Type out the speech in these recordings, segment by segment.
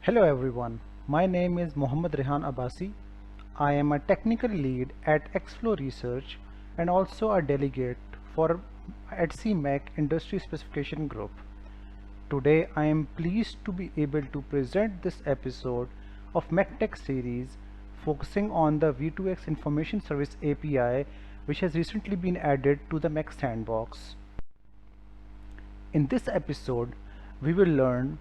Hello everyone, my name is Mohammad Rehan Abbasi. I am a technical lead at Xflow Research and also a delegate for at MEC Industry Specification Group. Today I am pleased to be able to present this episode of MEC Tech series focusing on the V2X Information Service API which has recently been added to the MEC Sandbox. In this episode, we will learn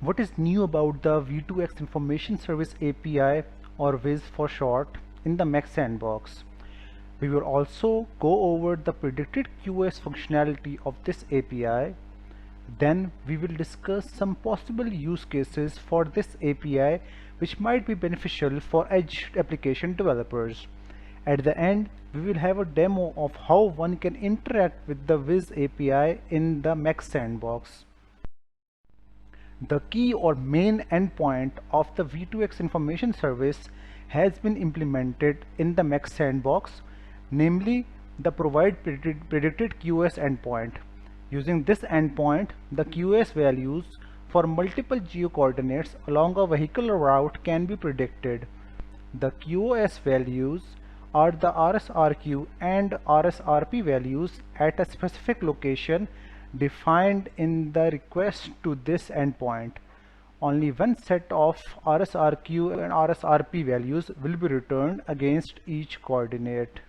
what is new about the V2X Information Service API or VIS for short in the MEC Sandbox. We will also go over the predicted QoS functionality of this API. Then we will discuss some possible use cases for this API which might be beneficial for edge application developers. At the end, we will have a demo of how one can interact with the VIS API in the MEC Sandbox. The key or main endpoint of the V2X information service has been implemented in the MEC Sandbox, namely the provide predicted QoS endpoint. Using this endpoint, the QoS values for multiple geo-coordinates along a vehicular route can be predicted. The QoS values are the RSRQ and RSRP values at a specific location defined in the request to this endpoint. Only one set of RSRQ and RSRP values will be returned against each coordinate.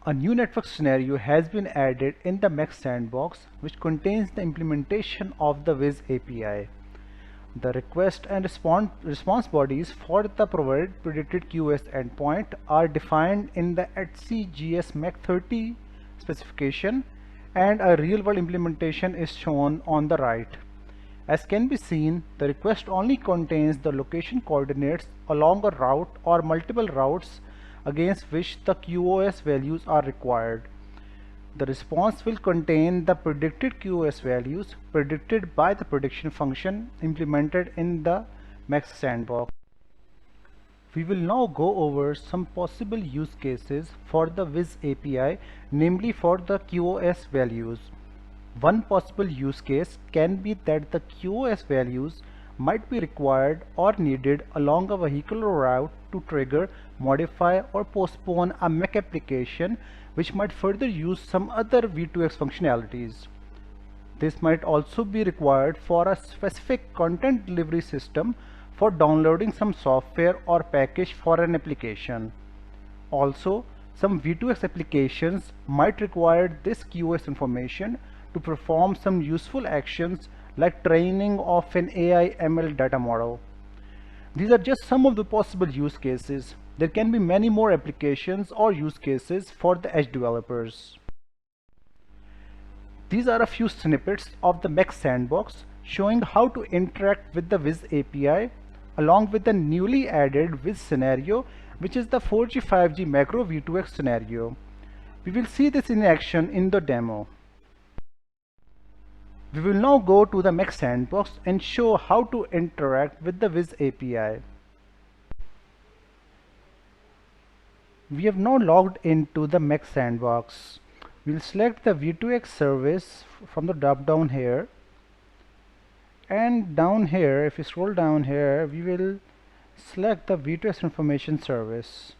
A new network scenario has been added in the MEC Sandbox which contains the implementation of the VIS API. The request and response bodies for the provided predicted QoS endpoint are defined in the HCGS MEC 30 specification, and a real-world implementation is shown on the right. As can be seen, the request only contains the location coordinates along a route or multiple routes against which the QoS values are required. The response will contain the predicted QoS values predicted by the prediction function implemented in the MEC Sandbox. We will now go over some possible use cases for the VIS API, namely for the QoS values. One possible use case can be that the QoS values might be required or needed along a vehicular route to trigger, modify or postpone a MEC application which might further use some other V2X functionalities. This might also be required for a specific content delivery system for downloading some software or package for an application. Also, some V2X applications might require this QoS information to perform some useful actions like training of an AI ML data model. These are just some of the possible use cases. There can be many more applications or use cases for the edge developers. These are a few snippets of the MEC Sandbox showing how to interact with the VIS API along with the newly added VIS scenario, which is the 4G 5G macro V2X scenario. We will see this in action in the demo. We will now go to the MEC Sandbox and show how to interact with the VIS API. We have now logged into the MEC Sandbox. We'll select the V2X service from the drop down here, and down here, if you scroll down here, we will select the V2X information service.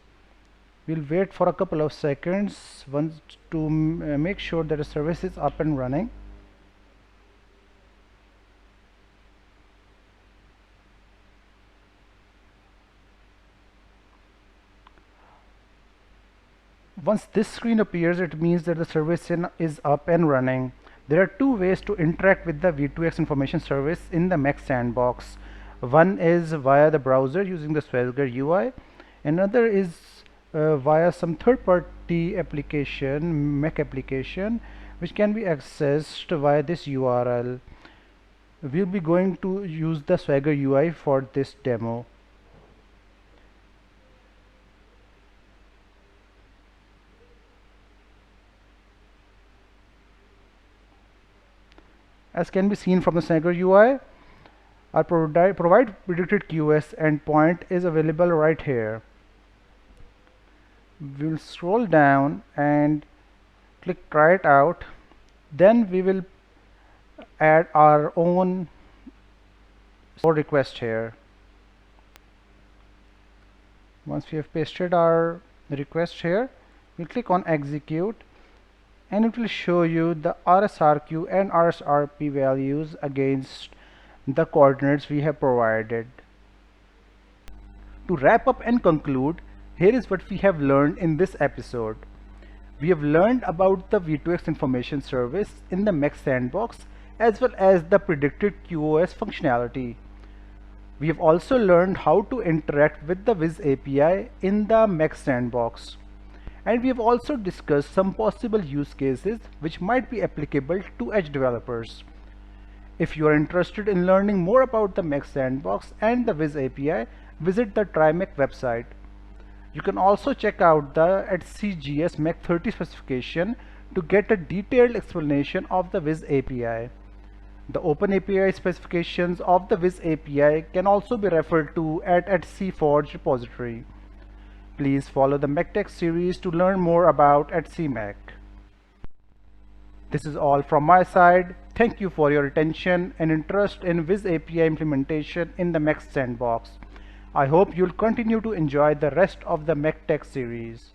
We'll wait for a couple of seconds once to make sure that the service is up and running. Once this screen appears, it means that the service is up and running. There are two ways to interact with the V2X information service in the MEC Sandbox. One is via the browser using the Swagger UI. Another is via some third-party application, MEC application, which can be accessed via this URL. We'll be going to use the Swagger UI for this demo. As can be seen from the Swagger UI, our provide predicted QoS endpoint is available right here. We'll scroll down and click try it out. Then we will add our own request here. Once we have pasted our request here, we click on execute, and it will show you the RSRQ and RSRP values against the coordinates we have provided. To wrap up and conclude, here is what we have learned in this episode. We have learned about the V2X information service in the MEC Sandbox as well as the predicted QoS functionality. We have also learned how to interact with the VIS API in the MEC Sandbox. And we have also discussed some possible use cases which might be applicable to edge developers. If you are interested in learning more about the MEC Sandbox and the VIS API, visit the TryMEC website. You can also check out the @CGS MEC 30 specification to get a detailed explanation of the VIS API. The Open API specifications of the VIS API can also be referred to at @CForge repository. Please follow the MECTech series to learn more about @CMEC. This is all from my side. Thank you for your attention and interest in VIS API implementation in the MEC Sandbox. I hope you'll continue to enjoy the rest of the MECTech series.